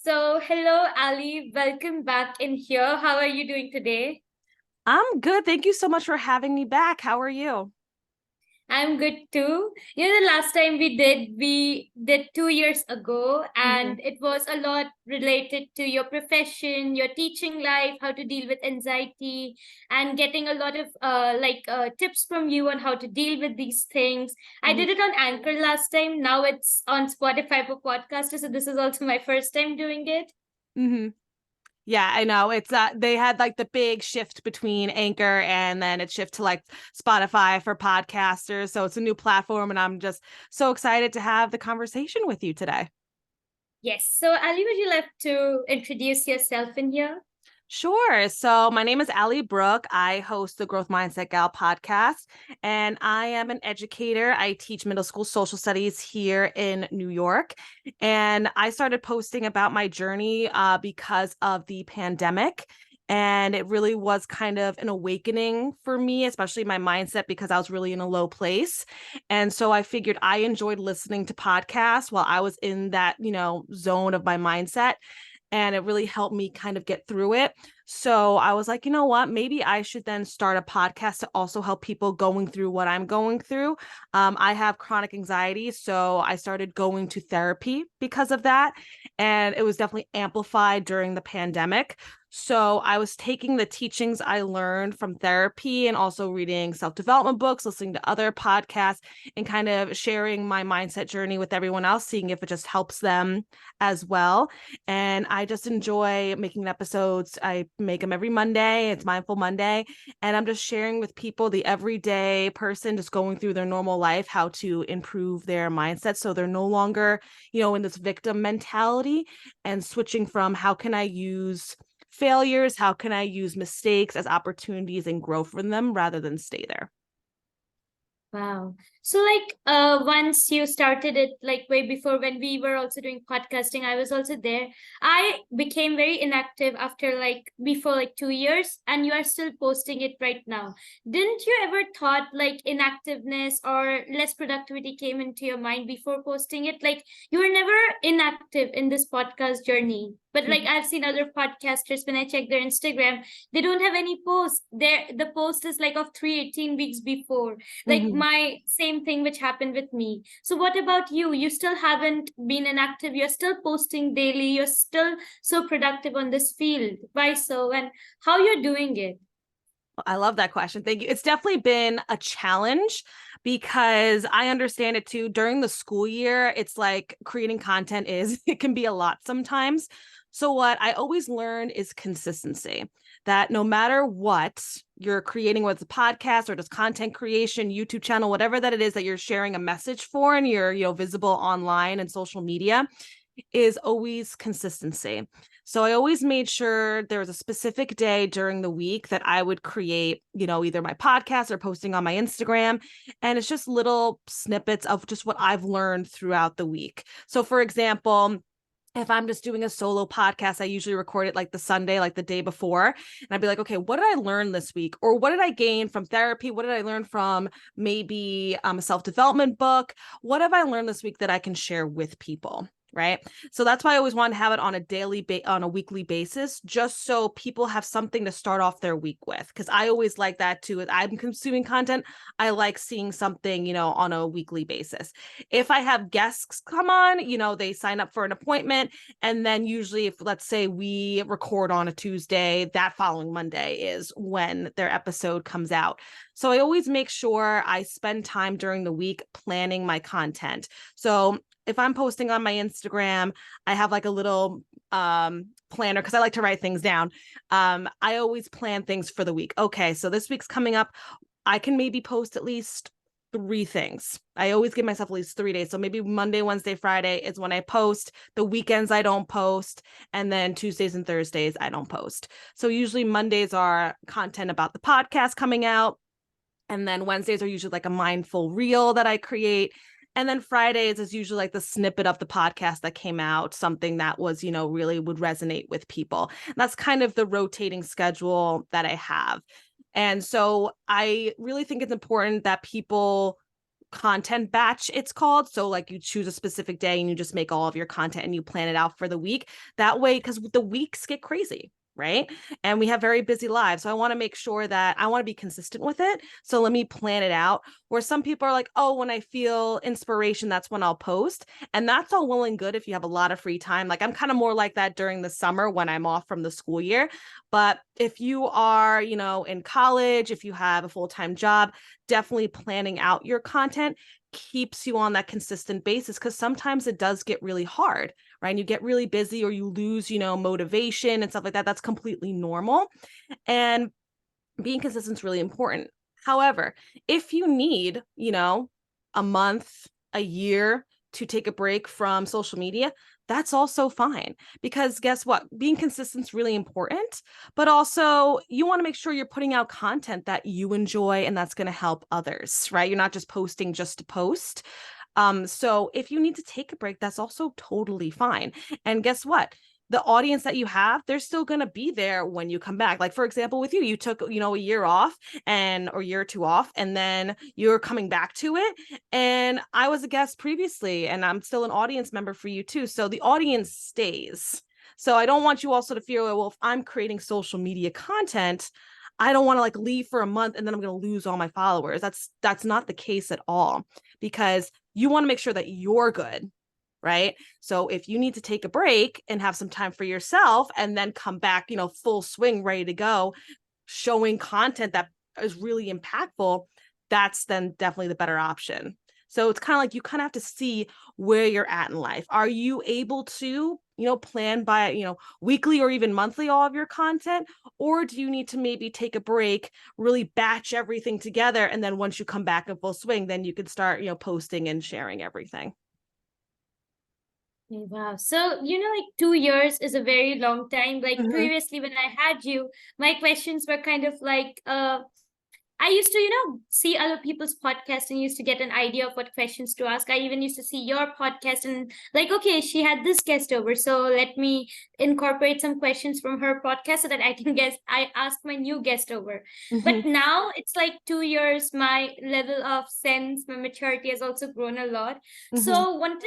Hello, Ali. Welcome back in here. How are you doing today? I'm good. Thank you so much for having me back. How are you? I'm good too. The last time we did 2 years ago, Mhm. and it was a lot related to your profession, your teaching life, how to deal with anxiety, and getting a lot of tips from you on how to deal with these things. I Mhm. did it on Anchor last time. Now it's on Spotify for podcasters, so this is also my first time doing it. Mhm. Yeah, I know. It's they had like the big shift between Anchor and then it shift to like Spotify for podcasters. So it's a new platform and I'm just so excited to have the conversation with you today. Yes. So, Ali, would you like to introduce yourself in here? Sure. So my name is Allie Brooke. I host the Growth Mindset Gal podcast, and I am an educator. I teach middle school social studies here in New York. And I started posting about my journey because of the pandemic. And it really was kind of an awakening for me, especially my mindset, because I was really in a low place. And so I figured I enjoyed listening to podcasts while I was in that, zone of my mindset, and it really helped me kind of get through it. So I was like, you know what? Maybe I should then start a podcast to also help people going through what I'm going through. I have chronic anxiety, so I started going to therapy because of that. And it was definitely amplified during the pandemic. So I was taking the teachings I learned from therapy and also reading self-development books, listening to other podcasts, and kind of sharing my mindset journey with everyone else, seeing if it just helps them as well. And I just enjoy making episodes. I make them every Monday. It's Mindful Monday. And I'm just sharing with people, the everyday person just going through their normal life, how to improve their mindset so they're no longer, in this victim mentality, and switching from how can I use failures, how can I use mistakes as opportunities and grow from them rather than stay there. Wow. Once you started it, like way before when we were also doing podcasting, I was also there. I became very inactive after before 2 years, and you are still posting it right now. Didn't you ever thought like inactiveness or less productivity came into your mind before posting it? Like you were never inactive in this podcast journey. But like I've seen other podcasters when I check their Instagram, they don't have any posts. The post is like of 318 weeks before, like Mm-hmm. my same thing which happened with me. So what about you? You still haven't been inactive, you're still posting daily, you're still so productive on this field. Why so, and how you're doing it? I love that question. Thank you. It's definitely been a challenge because I understand it too. During the school year, it's like creating content is, it can be a lot sometimes. So, what I always learned is consistency, that no matter what you're creating, whether it's a podcast or just content creation, YouTube channel, whatever that it is that you're sharing a message for and you're, visible online and social media, is always consistency. So I always made sure there was a specific day during the week that I would create, either my podcast or posting on my Instagram. And it's just little snippets of just what I've learned throughout the week. So, for example, if I'm just doing a solo podcast, I usually record it like the Sunday, like the day before. And I'd be like, okay, what did I learn this week? Or what did I gain from therapy? What did I learn from maybe a self development book? What have I learned this week that I can share with people? Right. So that's why I always want to have it on a on a weekly basis, just so people have something to start off their week with. Cause I always like that too. As I'm consuming content, I like seeing something, on a weekly basis. If I have guests come on, they sign up for an appointment. And then usually, if let's say we record on a Tuesday, that following Monday is when their episode comes out. So I always make sure I spend time during the week planning my content. So if I'm posting on my Instagram, I have like a little planner because I like to write things down. I always plan things for the week. Okay, so this week's coming up. I can maybe post at least three things. I always give myself at least 3 days. So maybe Monday, Wednesday, Friday is when I post. The weekends I don't post. And then Tuesdays and Thursdays I don't post. So usually Mondays are content about the podcast coming out. And then Wednesdays are usually like a mindful reel that I create. And then Fridays is usually like the snippet of the podcast that came out, something that was, really would resonate with people. And that's kind of the rotating schedule that I have. And so I really think it's important that people content batch, it's called. So like you choose a specific day and you just make all of your content and you plan it out for the week. That way, because the weeks get crazy, right? And we have very busy lives. So I want to make sure that I want to be consistent with it. So let me plan it out. Where some people are like, oh, when I feel inspiration, that's when I'll post. And that's all well and good if you have a lot of free time. Like I'm kind of more like that during the summer when I'm off from the school year. But if you are, in college, if you have a full-time job, definitely planning out your content keeps you on that consistent basis, because sometimes it does get really hard, right? And you get really busy or you lose, motivation and stuff like that. That's completely normal. And being consistent is really important. However, if you need, a month, a year to take a break from social media, that's also fine, because guess what? Being consistent is really important, but also you want to make sure you're putting out content that you enjoy and that's going to help others, right? You're not just posting just to post. So if you need to take a break, that's also totally fine. And guess what? The audience that you have, they're still going to be there when you come back. Like, for example, with you took, a year off or year or two off, and then you're coming back to it. And I was a guest previously, and I'm still an audience member for you too. So the audience stays. So I don't want you also to feel, well, if I'm creating social media content, I don't want to like leave for a month and then I'm going to lose all my followers. That's not the case at all, because you want to make sure that you're good. Right. So if you need to take a break and have some time for yourself and then come back, full swing, ready to go, showing content that is really impactful, that's then definitely the better option. So it's kind of like you kind of have to see where you're at in life. Are you able to, plan by, weekly or even monthly all of your content? Or do you need to maybe take a break, really batch everything together? And then once you come back in full swing, then you can start, posting and sharing everything. Wow. So, like 2 years is a very long time. Like Mm-hmm. previously when I had you, my questions were kind of like, I used to, see other people's podcasts and used to get an idea of what questions to ask. I even used to see your podcast and like, okay, she had this guest over, so let me incorporate some questions from her podcast so that I ask my new guest over. Mm-hmm. But now it's like 2 years, my level of sense, my maturity has also grown a lot. Mm-hmm. So wanted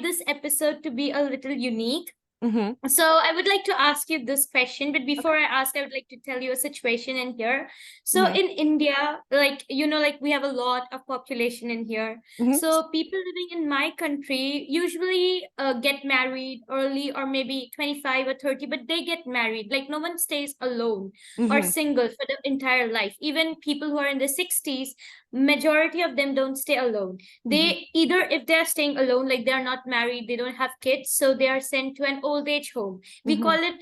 this episode to be a little unique. Mm-hmm. So I would like to ask you this question, but before I ask, I would like to tell you a situation in here. So Mm-hmm. in India, like like we have a lot of population in here. Mm-hmm. So people living in my country usually get married early or maybe 25 or 30, but they get married. Like no one stays alone or Mm-hmm. single for the entire life. Even people who are in the 60s, majority of them don't stay alone. Mm-hmm. They either, if they're staying alone, like they're not married, they don't have kids, so they are sent to an old age home. We Mm-hmm. call it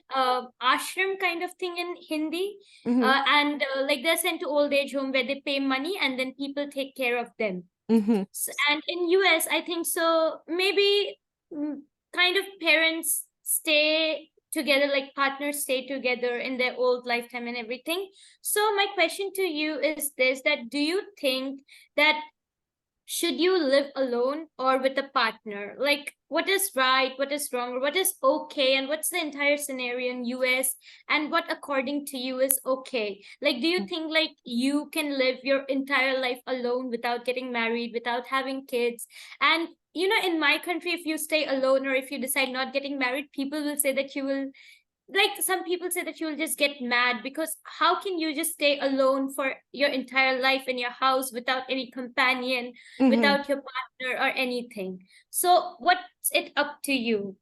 ashram kind of thing in Hindi. Mm-hmm. And like they're sent to old age home where they pay money and then people take care of them. Mm-hmm. And in US, I think so maybe kind of parents stay together, like partners stay together in their old lifetime and everything. So my question to you is this, that do you think that should you live alone or with a partner? Like what is right, what is wrong, or what is okay, and what's the entire scenario in US, and what according to you is okay? Like do you think like you can live your entire life alone without getting married, without having kids? And in my country, if you stay alone or if you decide not getting married, people will say that you will, like some people say that you will just get mad, because how can you just stay alone for your entire life in your house without any companion, Mm-hmm. without your partner or anything? So what's it up to you?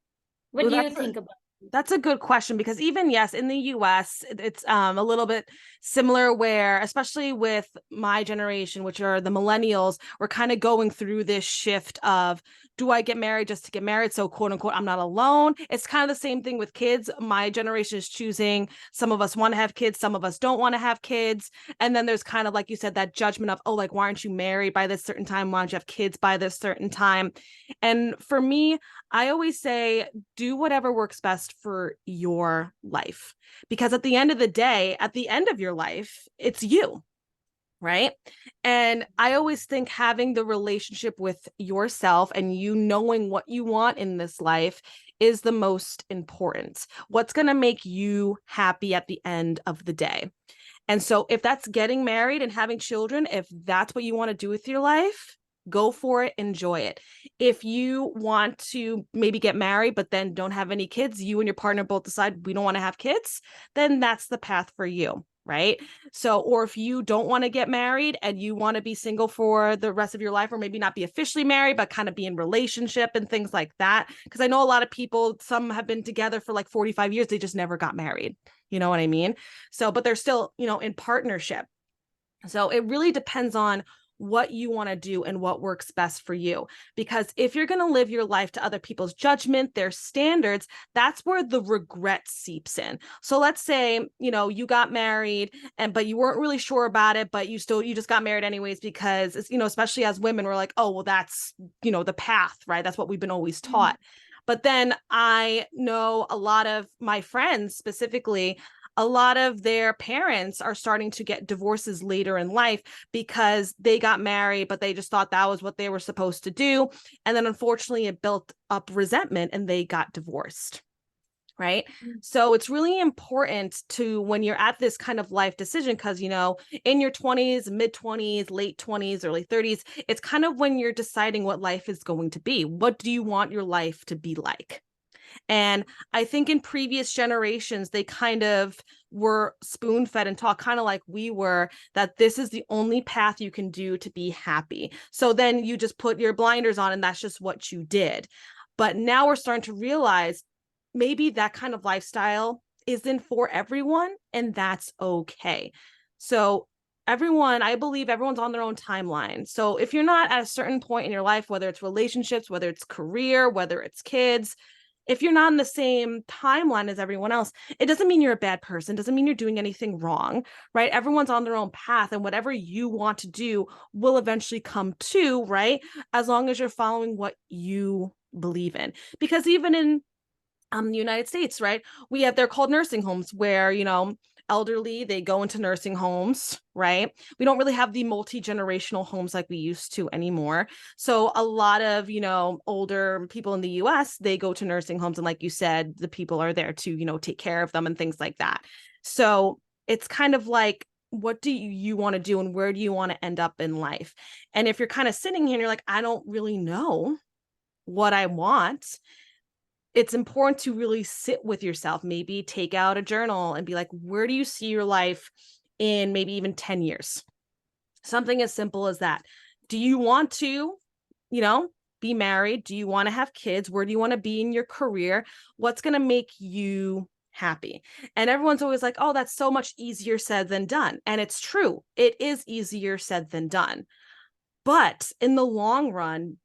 What Well, do you that's think about That's a good question, because even yes, in the US, it's a little bit similar where, especially with my generation, which are the millennials, we're kind of going through this shift of, do I get married just to get married? So quote unquote, I'm not alone. It's kind of the same thing with kids. My generation is choosing. Some of us want to have kids. Some of us don't want to have kids. And then there's kind of, like you said, that judgment of, oh, like, why aren't you married by this certain time? Why don't you have kids by this certain time? And for me, I always say, do whatever works best for your life. Because at the end of the day, at the end of your life, it's you, right? And I always think having the relationship with yourself and you knowing what you want in this life is the most important. What's going to make you happy at the end of the day? And so if that's getting married and having children, if that's what you want to do with your life, go for it, enjoy it. If you want to maybe get married, but then don't have any kids, you and your partner both decide we don't want to have kids, then that's the path for you. Right. So, or if you don't want to get married and you want to be single for the rest of your life, or maybe not be officially married, but kind of be in relationship and things like that. Because I know a lot of people, some have been together for like 45 years, they just never got married. You know what I mean? So, but they're still, in partnership. So it really depends on what you want to do and what works best for you. Because if you're going to live your life to other people's judgment, their standards, that's where the regret seeps in. So let's say, you got married but you weren't really sure about it, but you just got married anyways, because it's, especially as women, we're like, oh, well, that's, the path, right? That's what we've been always taught. But then I know a lot of my friends specifically, a lot of their parents are starting to get divorces later in life because they got married, but they just thought that was what they were supposed to do. And then unfortunately, it built up resentment and they got divorced. Right. So it's really important to, when you're at this kind of life decision, because, in your 20s, mid 20s, late 20s, early 30s, it's kind of when you're deciding what life is going to be. What do you want your life to be like? And I think in previous generations, they kind of were spoon fed and taught, kind of like we were, that this is the only path you can do to be happy. So then you just put your blinders on and that's just what you did. But now we're starting to realize maybe that kind of lifestyle isn't for everyone, and that's okay. So I believe everyone's on their own timeline. So if you're not at a certain point in your life, whether it's relationships, whether it's career, whether it's kids, if you're not in the same timeline as everyone else, it doesn't mean you're a bad person, doesn't mean you're doing anything wrong, right? Everyone's on their own path, and whatever you want to do will eventually come to, right? As long as you're following what you believe in. Because even in the United States, right, they're called nursing homes, where, elderly, they go into nursing homes, right? We don't really have the multi-generational homes like we used to anymore. So a lot of, older people in the US, they go to nursing homes. And like you said, the people are there to, take care of them and things like that. So it's kind of like, what do you want to do and where do you want to end up in life? And if you're kind of sitting here and you're like, I don't really know what I want, it's important to really sit with yourself, maybe take out a journal and be like, where do you see your life in maybe even 10 years? Something as simple as that. Do you want to, be married? Do you want to have kids? Where do you want to be in your career? What's going to make you happy? And everyone's always like, oh, that's so much easier said than done. And it's true. It is easier said than done. But in the long run,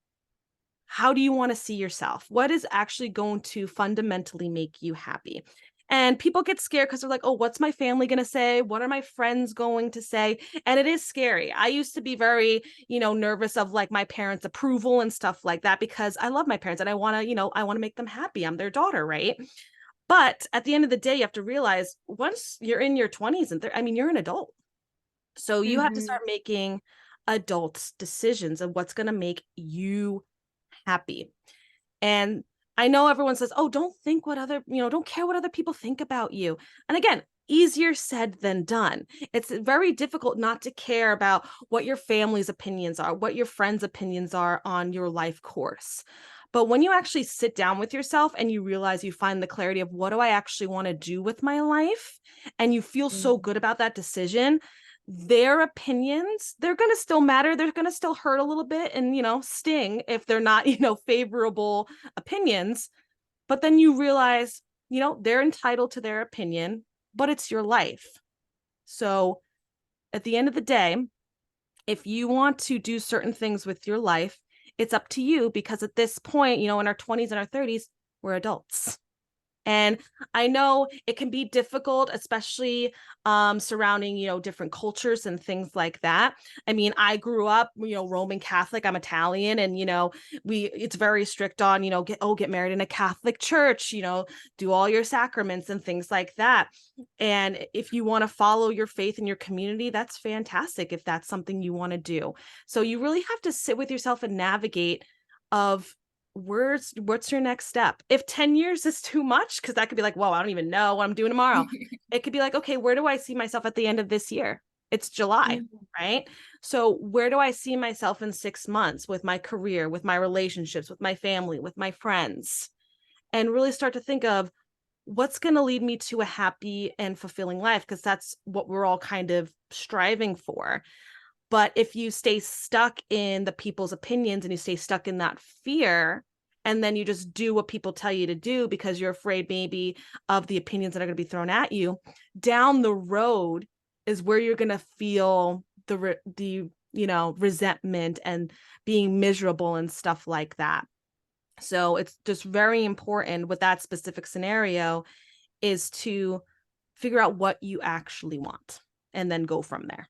how do you want to see yourself? What is actually going to fundamentally make you happy? And people get scared because they're like, oh, what's my family going to say? What are my friends going to say? And it is scary. I used to be very, nervous of like my parents' approval and stuff like that, because I love my parents and I want to, I want to make them happy. I'm their daughter, right? But at the end of the day, you have to realize once you're in your 20s and you're an adult. So you have to start making adult decisions of what's going to make you happy. And I know everyone says, oh, don't care what other people think about you. And again, easier said than done. It's very difficult not to care about what your family's opinions are, what your friends' opinions are on your life course. But when you actually sit down with yourself and you realize, you find the clarity of what do I actually want to do with my life, and you feel so good about that decision, their opinions, they're going to still matter. They're going to still hurt a little bit and, sting if they're not, favorable opinions. But then you realize, they're entitled to their opinion, but it's your life. So at the end of the day, if you want to do certain things with your life, it's up to you, because at this point, in our 20s and our 30s, we're adults. And I know it can be difficult, especially surrounding, different cultures and things like that. I mean, I grew up, Roman Catholic. I'm Italian, and it's very strict on, get married in a Catholic church, do all your sacraments and things like that. And if you want to follow your faith in your community, that's fantastic if that's something you want to do. So you really have to sit with yourself and navigate of what's your next step. If 10 years is too much, because that could be like, whoa, I don't even know what I'm doing tomorrow. It could be like, okay, where do I see myself at the end of this year? It's July, Mhm. right? So where do I see myself in 6 months with my career, with my relationships, with my family, with my friends? And really start to think of what's going to lead me to a happy and fulfilling life, because that's what we're all kind of striving for. But if you stay stuck in the people's opinions and you stay stuck in that fear, and then you just do what people tell you to do because you're afraid maybe of the opinions that are going to be thrown at you, down the road is where you're going to feel the resentment and being miserable and stuff like that. So it's just very important with that specific scenario is to figure out what you actually want and then go from there.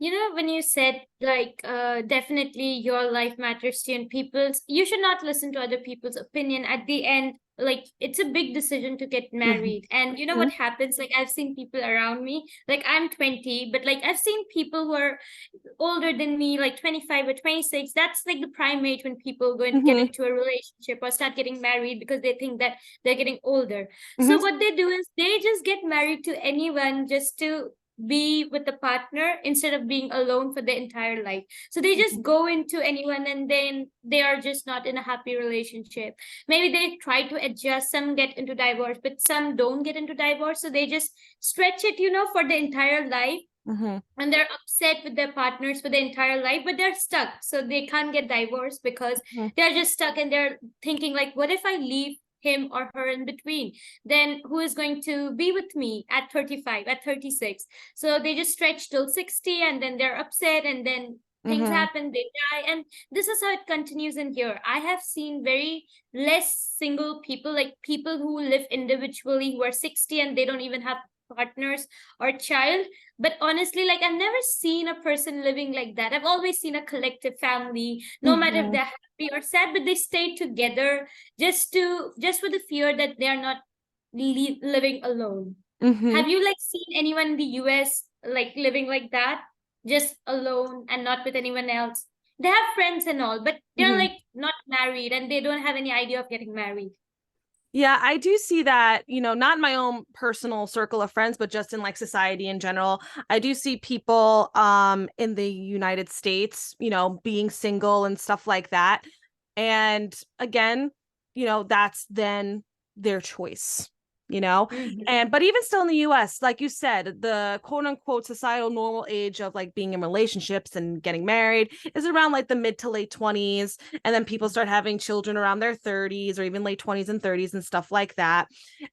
You know, when you said like definitely your life matters to you and people's, you should not listen to other people's opinion. At the end, like it's a big decision to get Mhm. married. And you know Mhm. what happens? Like I've seen people around me, like I'm 20, but like I've seen people who are older than me, like 25 or 26. That's like the prime age when people go and get Mhm. into a relationship or start getting married because they think that they're getting older. Mhm. So what they do is they just get married to anyone just to be with a partner instead of being alone for the entire life. So they just Mhm. go into anyone and then they are just not in a happy relationship. Maybe they try to adjust, some get into divorce, but some don't get into divorce. So they just stretch it, for the entire life, Mhm. and they're upset with their partners for the entire life, but they're stuck, so they can't get divorced because Mhm. they're just stuck, and they're thinking like, what if I leave him or her in between? Then who is going to be with me at 35, at 36? So they just stretch till 60, and then they're upset, and then things Mhm. happen, they die, and this is how it continues in here. I have seen very less single people, like people who live individually, who are 60 and they don't even have partners or child. But honestly, like I've never seen a person living like that. I've always seen a collective family, no matter if Mhm. they're happy or sad, but they stay together just with the fear that they are not living alone. Mhm. Have you like seen anyone in the US like living like that, just alone and not with anyone else? They have friends and all, but they're Mhm. like not married and they don't have any idea of getting married. Yeah, I do see that, not in my own personal circle of friends, but just in like society in general. I do see people in the United States, being single and stuff like that. And again, that's then their choice, you know? Mm-hmm. And but even still in the US, like you said, the quote unquote societal normal age of like being in relationships and getting married is around like the mid to late 20s, and then people start having children around their 30s or even late 20s and 30s and stuff like that.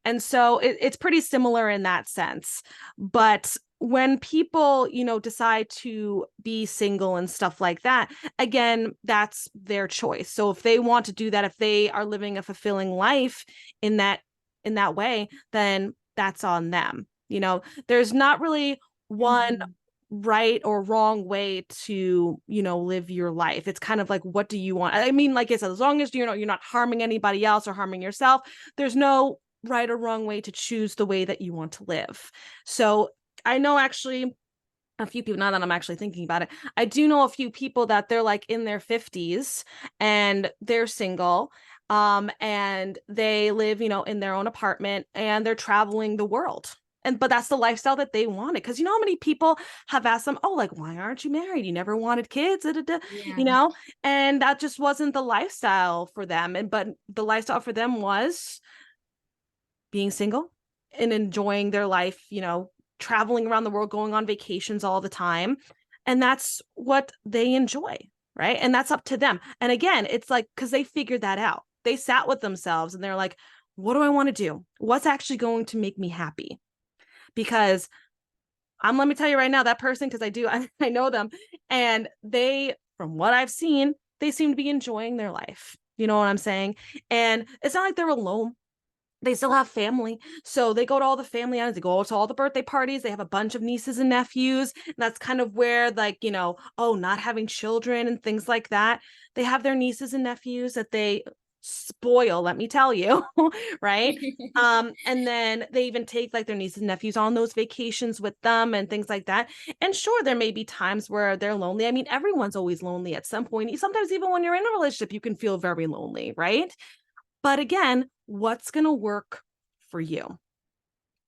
And so it's pretty similar in that sense. But when people, decide to be single and stuff like that, again, that's their choice. So if they want to do that, if they are living a fulfilling life in that way, then that's on them. There's not really one Mm-hmm. right or wrong way to live your life. It's kind of like, what do you want? I mean, like I said, as long as you're not harming anybody else or harming yourself, there's no right or wrong way to choose the way that you want to live. So I know actually a few people, now that I'm actually thinking about it, I do know a few people that they're like in their 50s and they're single, and they live, in their own apartment and they're traveling the world. And but that's the lifestyle that they wanted, because how many people have asked them, oh, like, why aren't you married? You never wanted kids, da, da, da, Yeah. you know and that just wasn't the lifestyle for them. And but the lifestyle for them was being single and enjoying their life, traveling around the world, going on vacations all the time. And that's what they enjoy, right? And that's up to them. And again, it's like, because they figured that out. They sat with themselves and they're like, what do I want to do? What's actually going to make me happy? Because let me tell you right now, that person, because I know them, and they, from what I've seen, they seem to be enjoying their life. You know what I'm saying? And it's not like they're alone. They still have family. So they go to all the family outings, they go to all the birthday parties, they have a bunch of nieces and nephews. And that's kind of where, like, oh, not having children and things like that. They have their nieces and nephews that they spoil, let me tell you, right? And then they even take like their nieces and nephews on those vacations with them and things like that. And sure, there may be times where they're lonely. I mean, everyone's always lonely at some point. Sometimes even when you're in a relationship, you can feel very lonely, right? But again, what's going to work for you?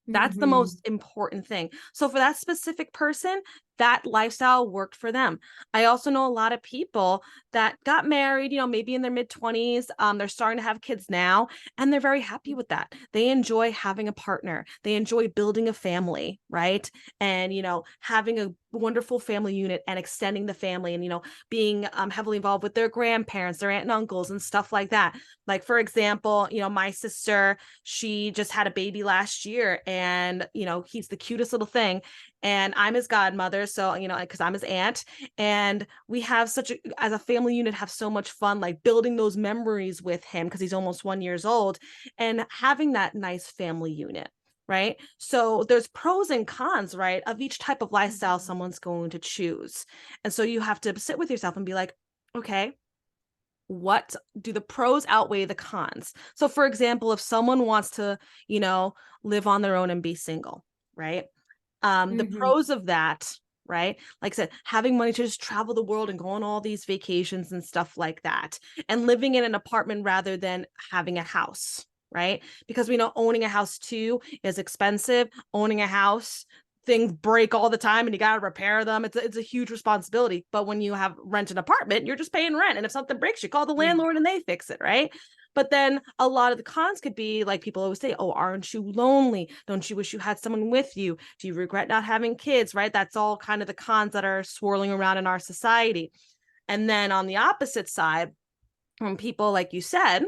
That's the Mm-hmm. most important thing. So for that specific person, that lifestyle worked for them. I also know a lot of people that got married, maybe in their mid 20s. They're starting to have kids now, and they're very happy with that. They enjoy having a partner. They enjoy building a family, right? And, having a wonderful family unit and extending the family and, being heavily involved with their grandparents, their aunt and uncles and stuff like that. Like, for example, my sister, she just had a baby last year, and, he's the cutest little thing. And I'm his godmother. So, because I'm his aunt, and we have as a family unit, have so much fun, like building those memories with him because he's almost 1 year old, and having that nice family unit. Right. So there's pros and cons, right, of each type of lifestyle someone's going to choose. And so you have to sit with yourself and be like, okay, what do the pros outweigh the cons? So for example, if someone wants to, live on their own and be single, right? The Mm-hmm. pros of that, right? Like I said, having money to just travel the world and go on all these vacations and stuff like that, and living in an apartment rather than having a house, right? Because we know owning a house too is expensive. Owning a house, things break all the time and you got to repair them. It's a huge responsibility. But when you have rent an apartment, you're just paying rent. And if something breaks, you call the landlord and they fix it, right? But then a lot of the cons could be like people always say, oh, aren't you lonely? Don't you wish you had someone with you? Do you regret not having kids, right? That's all kind of the cons that are swirling around in our society. And then on the opposite side, when people, like you said,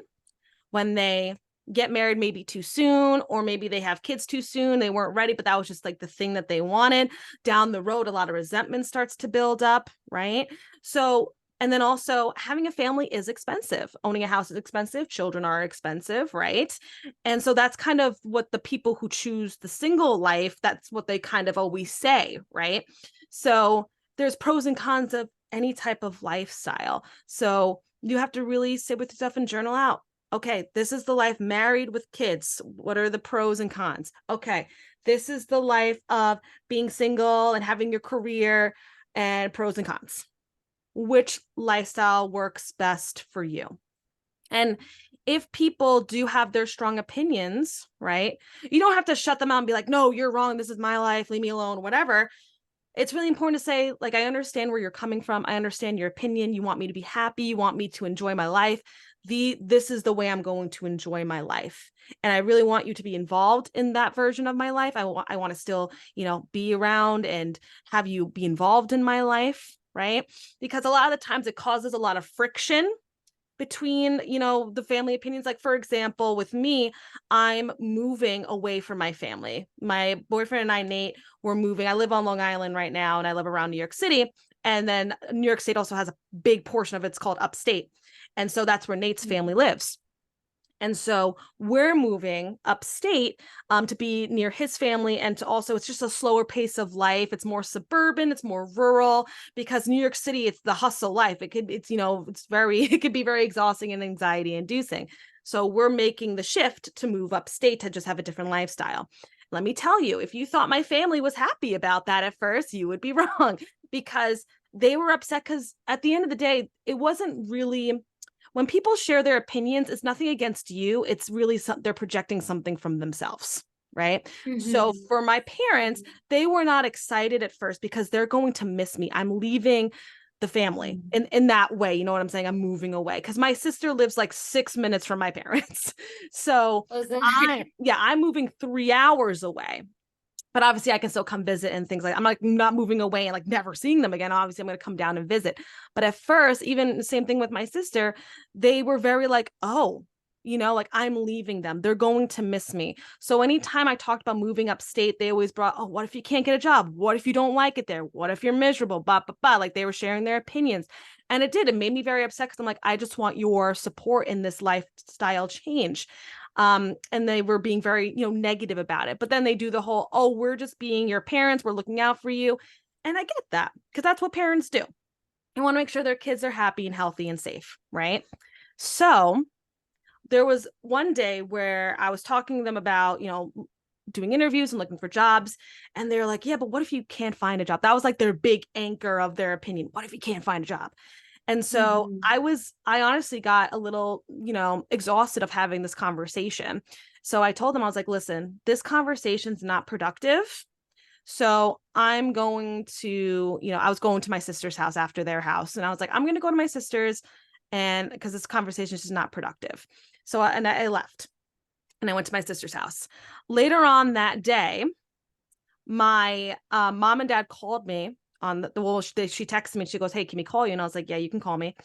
when they get married maybe too soon, or maybe they have kids too soon, they weren't ready, but that was just like the thing that they wanted. Down the road, a lot of resentment starts to build up, right? So, and then also having a family is expensive. Owning a house is expensive. Children are expensive, right? And so that's kind of what the people who choose the single life, that's what they kind of always say, right? So there's pros and cons of any type of lifestyle. So you have to really sit with yourself and journal out, okay, this is the life married with kids. What are the pros and cons? Okay, this is the life of being single and having your career, and pros and cons. Which lifestyle works best for you? And if people do have their strong opinions, right, you don't have to shut them out and be like, no, you're wrong. This is my life. Leave me alone, whatever. It's really important to say, like, I understand where you're coming from. I understand your opinion. You want me to be happy. You want me to enjoy my life. This is the way I'm going to enjoy my life. And I really want you to be involved in that version of my life. I want to still, be around and have you be involved in my life, right? Because a lot of the times it causes a lot of friction between, the family opinions. Like, for example, with me, I'm moving away from my family. My boyfriend and I, Nate, we're moving. I live on Long Island right now, and I live around New York City. And then New York State also has a big portion of it's called upstate. And so that's where Nate's family lives. And so we're moving upstate to be near his family, and to also, it's just a slower pace of life. It's more suburban, it's more rural, because New York City, it's the hustle life. It could be very exhausting and anxiety inducing. So we're making the shift to move upstate to just have a different lifestyle. Let me tell you, if you thought my family was happy about that at first, you would be wrong, because they were upset because at the end of the day, it wasn't really, when people share their opinions, it's nothing against you. It's really they're projecting something from themselves, right? So Mm-hmm. for my parents, they were not excited at first because they're going to miss me. I'm leaving the family in that way. You know what I'm saying? I'm moving away because my sister lives like 6 minutes from my parents. So Okay. I'm moving 3 hours away, but obviously I can still come visit and things like, I'm like not moving away and like never seeing them again. Obviously I'm going to come down and visit. But at first, even the same thing with my sister, they were very like, oh, like I'm leaving them. They're going to miss me. So anytime I talked about moving upstate, they always brought, oh, what if you can't get a job? What if you don't like it there? What if you're miserable? Blah, blah, blah. Like they were sharing their opinions. And it made me very upset because I'm like, I just want your support in this lifestyle change. And they were being very, negative about it. But then they do the whole, oh, we're just being your parents, we're looking out for you. And I get that, because that's what parents do. They want to make sure their kids are happy and healthy and safe, right? So there was one day where I was talking to them about, doing interviews and looking for jobs. And they're like, yeah, but what if you can't find a job? That was like their big anchor of their opinion. What if you can't find a job? And so Mm-hmm. I honestly got a little, exhausted of having this conversation. So I told them, I was like, listen, this conversation's not productive. So I'm going to, I was going to my sister's house after their house. And I was like, I'm going to go to my sister's, and because this conversation is just not productive. So I left and I went to my sister's house. Later on that day, my mom and dad called me on she texted me. She goes, hey, can we call you? And I was like, yeah, you can call me.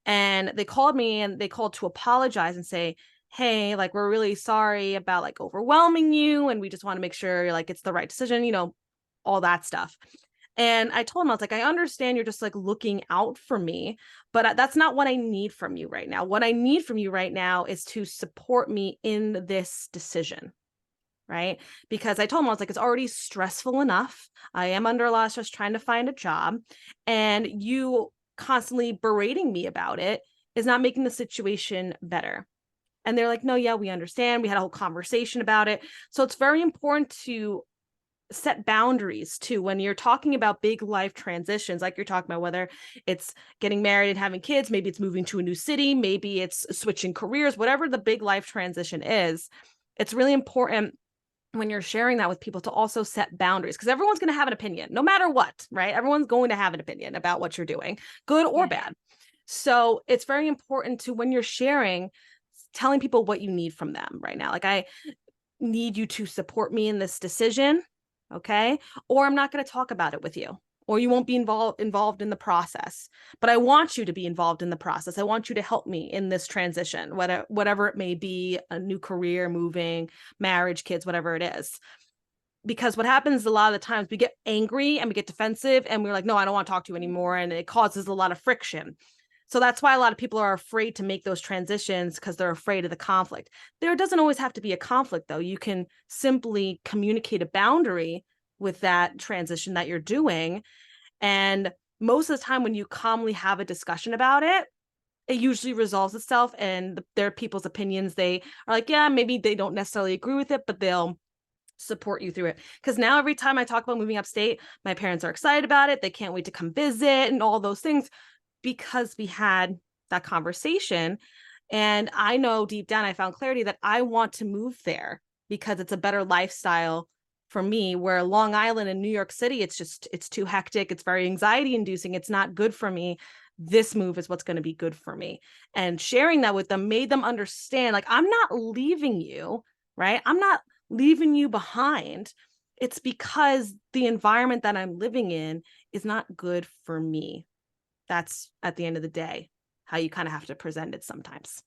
And they called me, and they called to apologize and say, hey, like, we're really sorry about like overwhelming you. And we just want to make sure like it's the right decision, all that stuff. And I told him, I was like, I understand you're just like looking out for me, but that's not what I need from you right now. What I need from you right now is to support me in this decision. Right. Because I told him, I was like, it's already stressful enough. I am under a lot of stress trying to find a job. And you constantly berating me about it is not making the situation better. And they're like, no, yeah, we understand. We had a whole conversation about it. So it's very important to set boundaries too when you're talking about big life transitions, like you're talking about, whether it's getting married and having kids, maybe it's moving to a new city, maybe it's switching careers, whatever the big life transition is. It's really important when you're sharing that with people to also set boundaries, because everyone's going to have an opinion no matter what, right? Everyone's going to have an opinion about what you're doing, good or bad. So it's very important to, when you're sharing, telling people what you need from them right now. Like, I need you to support me in this decision. Okay. Or I'm not going to talk about it with you, or you won't be involved in the process, but I want you to be involved in the process. I want you to help me in this transition, whatever it may be, a new career, moving, marriage, kids, whatever it is. Because what happens a lot of the times, we get angry and we get defensive and we're like, no, I don't want to talk to you anymore. And it causes a lot of friction. So that's why a lot of people are afraid to make those transitions, because they're afraid of the conflict. There doesn't always have to be a conflict, though. You can simply communicate a boundary with that transition that you're doing. And most of the time, when you calmly have a discussion about it, it usually resolves itself. And their people's opinions, they are like, yeah, maybe they don't necessarily agree with it, but they'll support you through it. Because now every time I talk about moving upstate, my parents are excited about it. They can't wait to come visit and all those things, because we had that conversation. And I know deep down, I found clarity that I want to move there because it's a better lifestyle for me, where Long Island and New York City, it's too hectic. It's very anxiety inducing. It's not good for me. This move is what's going to be good for me. And sharing that with them made them understand, like, I'm not leaving you, right? I'm not leaving you behind. It's because the environment that I'm living in is not good for me. That's, at the end of the day, how you kind of have to present it sometimes.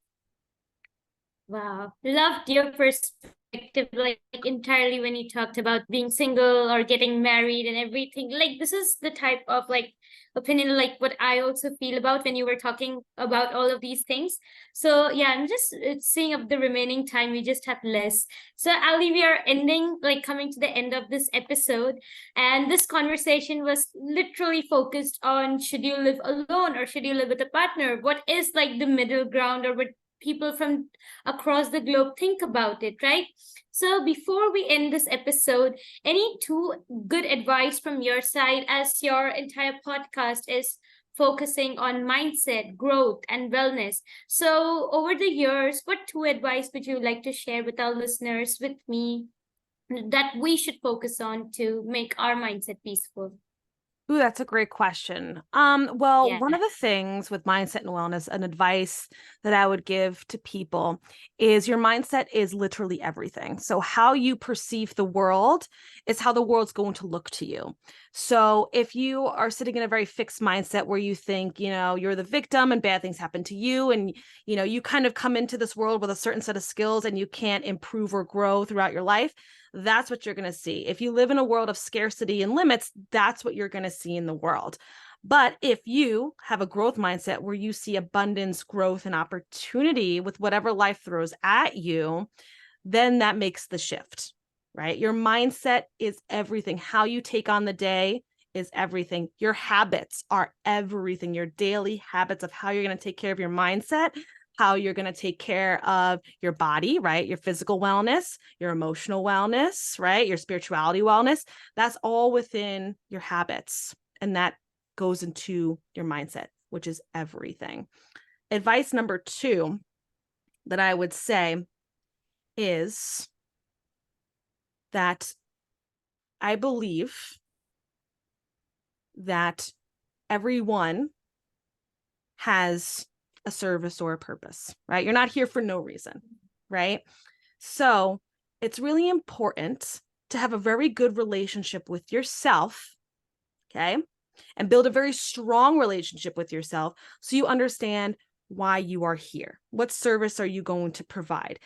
Wow. Loved your perspective, like entirely when you talked about being single or getting married and everything. Like, this is the type of like opinion, like what I also feel about when you were talking about all of these things. So yeah, I'm just seeing up the remaining time. We just have less. So Ali, we are ending, like coming to the end of this episode. And this conversation was literally focused on, should you live alone or should you live with a partner? What is like the middle ground, or what people from across the globe think about it, right? So before we end this episode, any two good advice from your side, as your entire podcast is focusing on mindset, growth, and wellness. So over the years, what two advice would you like to share with our listeners, with me, that we should focus on to make our mindset peaceful? Ooh, that's a great question. Well, Yeah. one of the things with mindset and wellness, and advice that I would give to people, is your mindset is literally everything. So how you perceive the world is how the world's going to look to you. So if you are sitting in a very fixed mindset where you think, you're the victim and bad things happen to you, and, you kind of come into this world with a certain set of skills and you can't improve or grow throughout your life, that's what you're going to see. If you live in a world of scarcity and limits, that's what you're going to see in the world. But if you have a growth mindset where you see abundance, growth, and opportunity with whatever life throws at you, then that makes the shift, right? Your mindset is everything. How you take on the day is everything. Your habits are everything. Your daily habits of how you're going to take care of your mindset, how you're going to take care of your body, right? Your physical wellness, your emotional wellness, right? Your spirituality wellness. That's all within your habits. And that goes into your mindset, which is everything. Advice number two that I would say is that I believe that everyone has a service or a purpose, right? You're not here for no reason, right? So it's really important to have a very good relationship with yourself, okay? And build a very strong relationship with yourself so you understand why you are here. What service are you going to provide?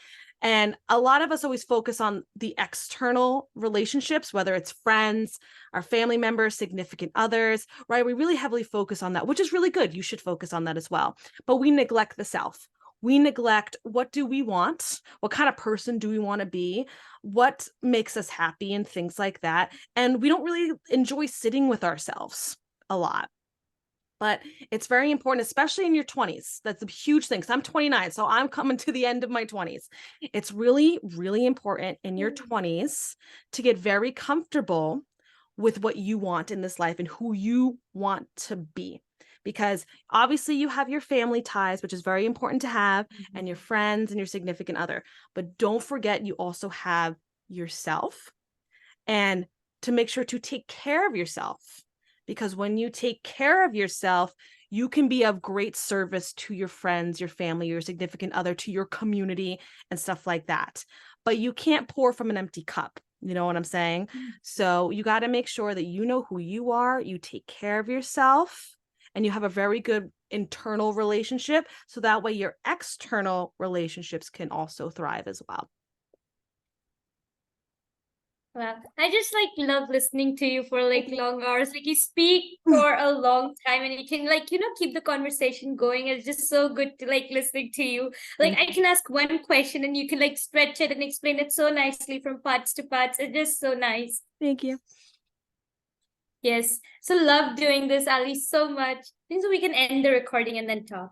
And a lot of us always focus on the external relationships, whether it's friends, our family members, significant others, right? We really heavily focus on that, which is really good. You should focus on that as well. But we neglect the self. We neglect, what do we want? What kind of person do we want to be? What makes us happy and things like that. And we don't really enjoy sitting with ourselves a lot. But it's very important, especially in your 20s. That's a huge thing. So I'm 29, so I'm coming to the end of my 20s. It's really, really important in your 20s to get very comfortable with what you want in this life and who you want to be. Because obviously you have your family ties, which is very important to have, and your friends and your significant other. But don't forget, you also have yourself, and to make sure to take care of yourself. Because when you take care of yourself, you can be of great service to your friends, your family, your significant other, to your community and stuff like that. But you can't pour from an empty cup. You know what I'm saying? So you got to make sure that you know who you are, you take care of yourself, and you have a very good internal relationship. So that way your external relationships can also thrive as well. Wow. I just like love listening to you for like long hours. Like you speak for a long time and you can like, keep the conversation going. It's just so good to like listening to you. Like I can ask one question and you can like stretch it and explain it so nicely from parts to parts. It's just so nice. Thank you. Yes. So love doing this, Ali, so much. I think so we can end the recording and then talk.